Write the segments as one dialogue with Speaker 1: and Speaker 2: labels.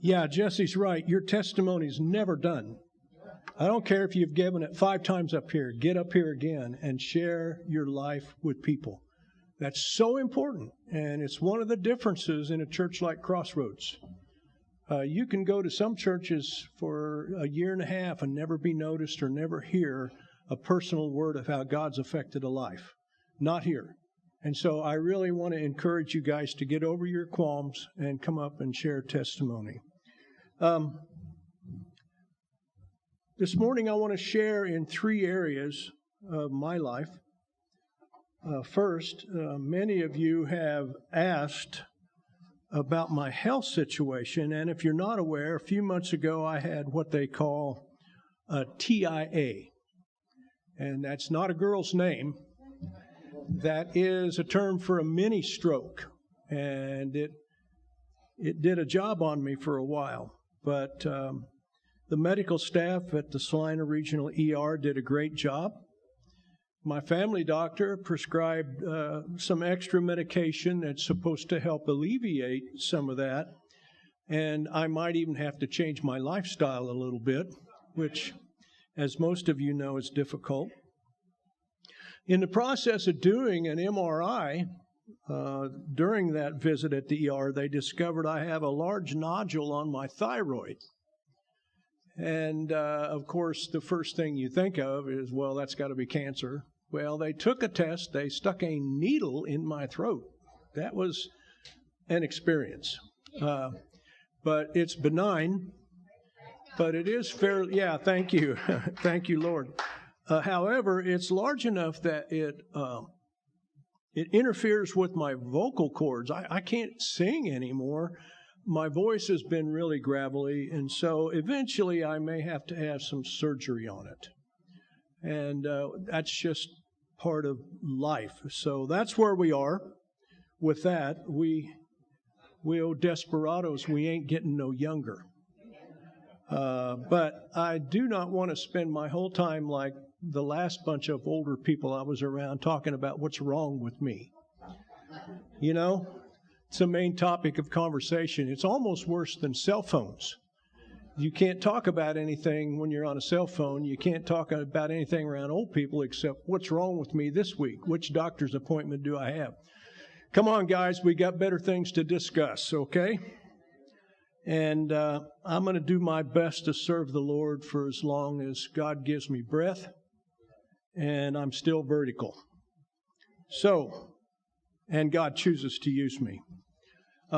Speaker 1: Yeah, Jesse's right. Your testimony's never done. I don't care if you've given it 5 times up here. Get up here again and share your life with people. That's so important, and it's one of the differences in a church like Crossroads. You can go to some churches for a year and a half and never be noticed or never hear a personal word of how God's affected a life. Not here. And so I really want to encourage you guys to get over your qualms and come up and share testimony. This morning I want to share in 3 areas of my life. First, many of you have asked about my health situation, and if you're not aware, a few months ago I had what they call a TIA, and that's not a girl's name. That is a term for a mini stroke, and it did a job on me for a while, but the medical staff at the Salina Regional ER did a great job. My family doctor prescribed some extra medication that's supposed to help alleviate some of that, and I might even have to change my lifestyle a little bit, which, as most of you know, is difficult. In the process of doing an MRI, during that visit at the ER, they discovered I have a large nodule on my thyroid. And, of course, the first thing you think of is, well, that's got to be cancer. Well, they took a test. They stuck a needle in my throat. That was an experience. But it's benign. But it is fairly, yeah, thank you. Thank you, Lord. However, it's large enough that it interferes with my vocal cords. I can't sing anymore. My voice has been really gravelly, and so eventually I may have to have some surgery on it. And that's just part of life. So that's where we are with that. We owe desperados, we ain't getting no younger. But I do not want to spend my whole time like the last bunch of older people I was around talking about what's wrong with me. You know, it's a main topic of conversation. It's almost worse than cell phones. You can't talk about anything when you're on a cell phone. You can't talk about anything around old people except what's wrong with me this week? Which doctor's appointment do I have? Come on, guys, we got better things to discuss, okay? And I'm going to do my best to serve the Lord for as long as God gives me breath, and I'm still vertical. So, and God chooses to use me.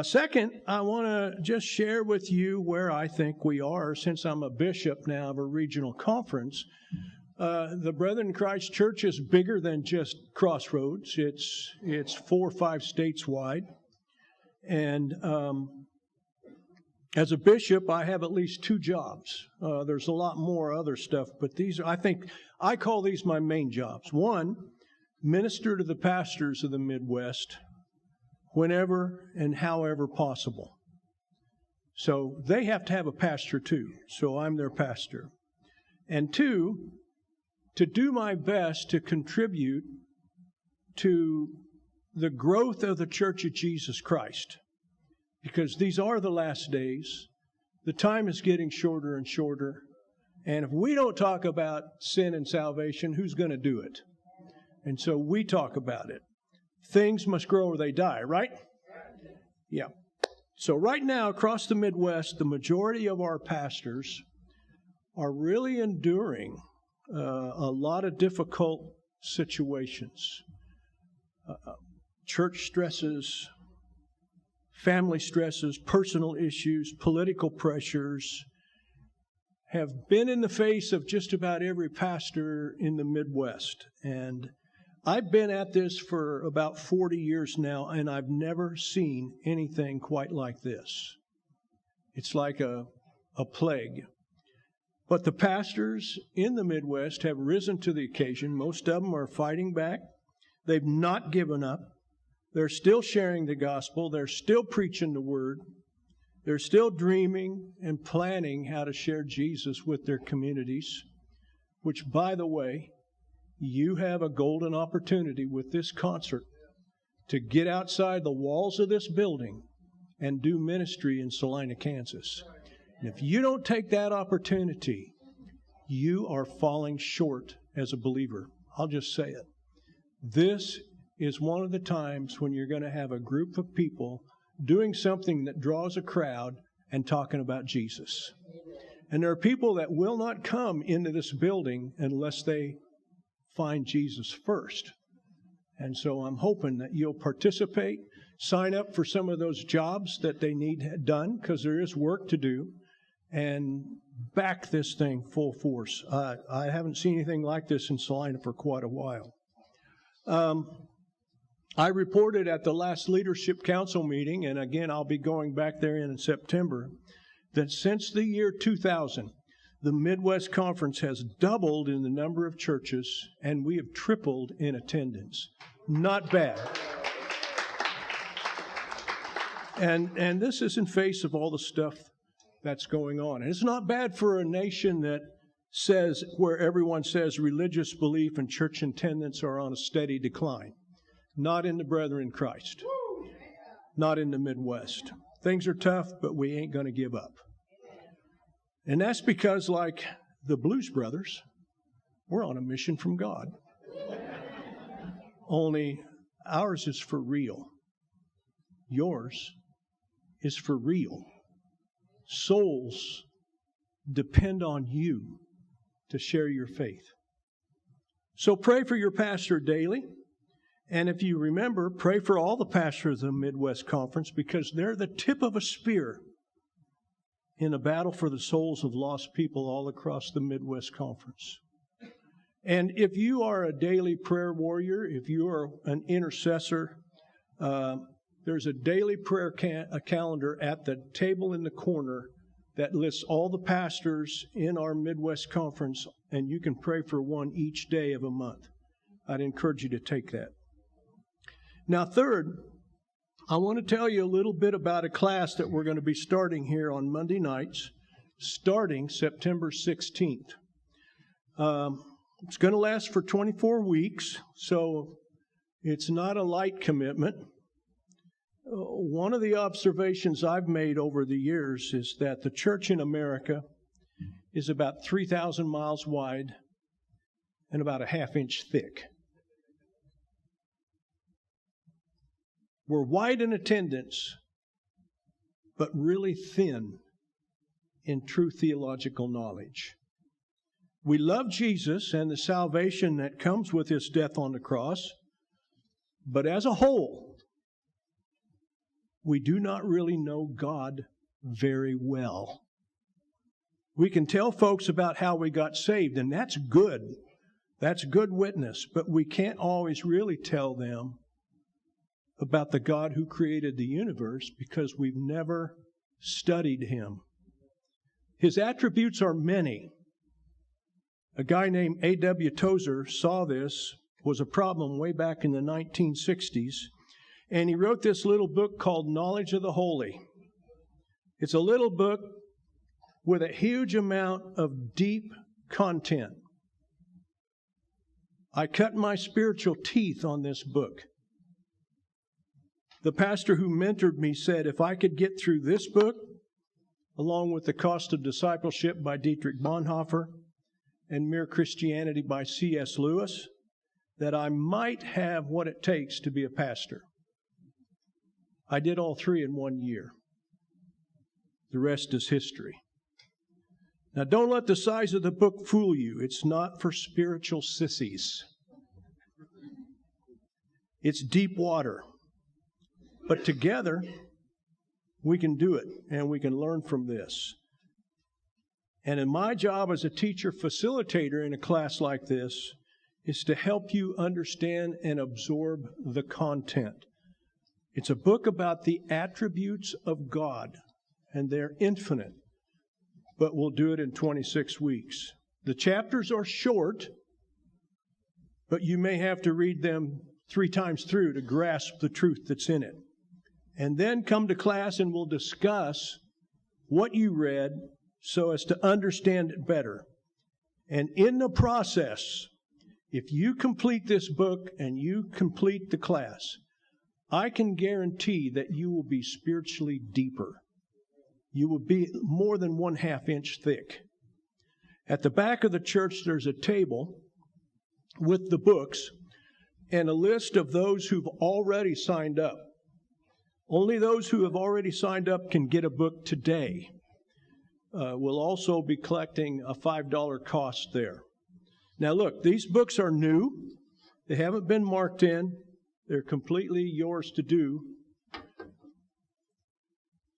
Speaker 1: Second, I want to just share with you where I think we are, since I'm a bishop now of a regional conference. The Brethren in Christ Church is bigger than just Crossroads. It's 4 or 5 states wide. And as a bishop, I have at least 2 jobs. There's a lot more other stuff, but these, I call these my main jobs. 1, minister to the pastors of the Midwest whenever and however possible. So they have to have a pastor too, so I'm their pastor. And 2, to do my best to contribute to the growth of the Church of Jesus Christ. Because these are the last days. The time is getting shorter and shorter. And if we don't talk about sin and salvation, who's going to do it? And so we talk about it. Things must grow or they die, right? Yeah. So right now, across the Midwest, the majority of our pastors are really enduring a lot of difficult situations. Church stresses, family stresses, personal issues, political pressures have been in the face of just about every pastor in the Midwest. And I've been at this for about 40 years now, and I've never seen anything quite like this. It's like a plague. But the pastors in the Midwest have risen to the occasion. Most of them are fighting back. They've not given up. They're still sharing the gospel. They're still preaching the word. They're still dreaming and planning how to share Jesus with their communities, which, by the way, you have a golden opportunity with this concert to get outside the walls of this building and do ministry in Salina, Kansas. And if you don't take that opportunity, you are falling short as a believer. I'll just say it. This is one of the times when you're going to have a group of people doing something that draws a crowd and talking about Jesus. And there are people that will not come into this building unless they find Jesus first. And so I'm hoping that you'll participate, sign up for some of those jobs that they need done, because there is work to do, and back this thing full force. I haven't seen anything like this in Salina for quite a while. I reported at the last Leadership Council meeting, and again I'll be going back there in September, that since the year 2000, the Midwest Conference has doubled in the number of churches, and we have tripled in attendance. Not bad. And this is in face of all the stuff that's going on. And it's not bad for a nation that says, where everyone says religious belief and church attendance are on a steady decline. Not in the Brethren in Christ. Not in the Midwest. Things are tough, but we ain't going to give up. And that's because, like the Blues Brothers, we're on a mission from God. Only ours is for real. Yours is for real. Souls depend on you to share your faith. So pray for your pastor daily. And if you remember, pray for all the pastors of the Midwest Conference, because they're the tip of a spear in a battle for the souls of lost people all across the Midwest Conference. And if you are a daily prayer warrior, if you are an intercessor, there's a daily prayer calendar at the table in the corner that lists all the pastors in our Midwest Conference, and you can pray for one each day of a month. I'd encourage you to take that. Now, third, I want to tell you a little bit about a class that we're going to be starting here on Monday nights, starting September 16th. It's going to last for 24 weeks, so it's not a light commitment. One of the observations I've made over the years is that the church in America is about 3,000 miles wide and about a half-inch thick. We're wide in attendance, but really thin in true theological knowledge. We love Jesus and the salvation that comes with His death on the cross, but as a whole, we do not really know God very well. We can tell folks about how we got saved, and that's good. That's good witness, but we can't always really tell them about the God who created the universe because we've never studied Him. His attributes are many. A guy named A.W. Tozer saw this was a problem way back in the 1960s, and he wrote this little book called Knowledge of the Holy. It's a little book with a huge amount of deep content. I cut my spiritual teeth on this book. The pastor who mentored me said if I could get through this book, along with The Cost of Discipleship by Dietrich Bonhoeffer and Mere Christianity by C.S. Lewis, that I might have what it takes to be a pastor. I did all three in 1 year. The rest is history. Now, don't let the size of the book fool you. It's not for spiritual sissies. It's deep water. But together, we can do it, and we can learn from this. And in my job as a teacher facilitator in a class like this is to help you understand and absorb the content. It's a book about the attributes of God, and they're infinite, but we'll do it in 26 weeks. The chapters are short, but you may have to read them 3 times through to grasp the truth that's in it. And then come to class and we'll discuss what you read so as to understand it better. And in the process, if you complete this book and you complete the class, I can guarantee that you will be spiritually deeper. You will be more than 1/2 inch thick. At the back of the church, there's a table with the books and a list of those who've already signed up. Only those who have already signed up can get a book today. We'll also be collecting a $5 cost there. Now look, these books are new. They haven't been marked in. They're completely yours to do.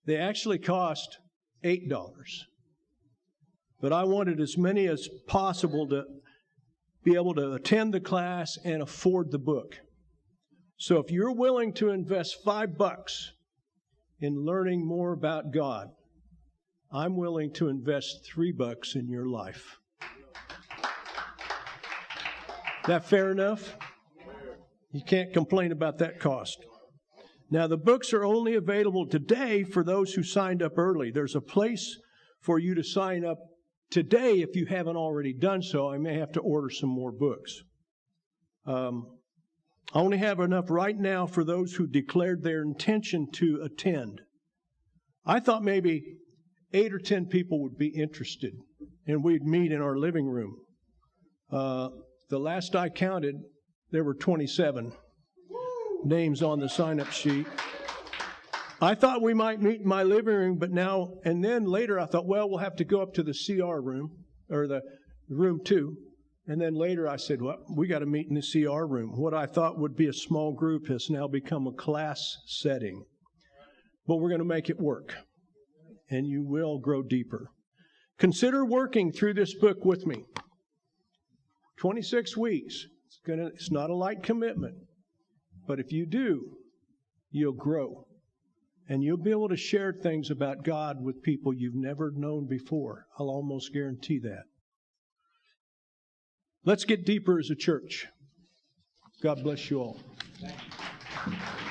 Speaker 1: They actually cost $8. But I wanted as many as possible to be able to attend the class and afford the book. So if you're willing to invest $5 in learning more about God, I'm willing to invest $3 in your life. That fair enough? You can't complain about that cost. Now, the books are only available today for those who signed up early. There's a place for you to sign up today if you haven't already done so. I may have to order some more books. I only have enough right now for those who declared their intention to attend. I thought maybe 8 or 10 people would be interested, and we'd meet in our living room. The last I counted, there were 27 names on the sign-up sheet. I thought we might meet in my living room, but now, and then later I thought, well, we'll have to go up to the CR room, or the room 2. And then later I said, well, we got to meet in the CR room. What I thought would be a small group has now become a class setting. But we're going to make it work, and you will grow deeper. Consider working through this book with me. 26 weeks. It's not a light commitment. But if you do, you'll grow. And you'll be able to share things about God with people you've never known before. I'll almost guarantee that. Let's get deeper as a church. God bless you all. Thank you.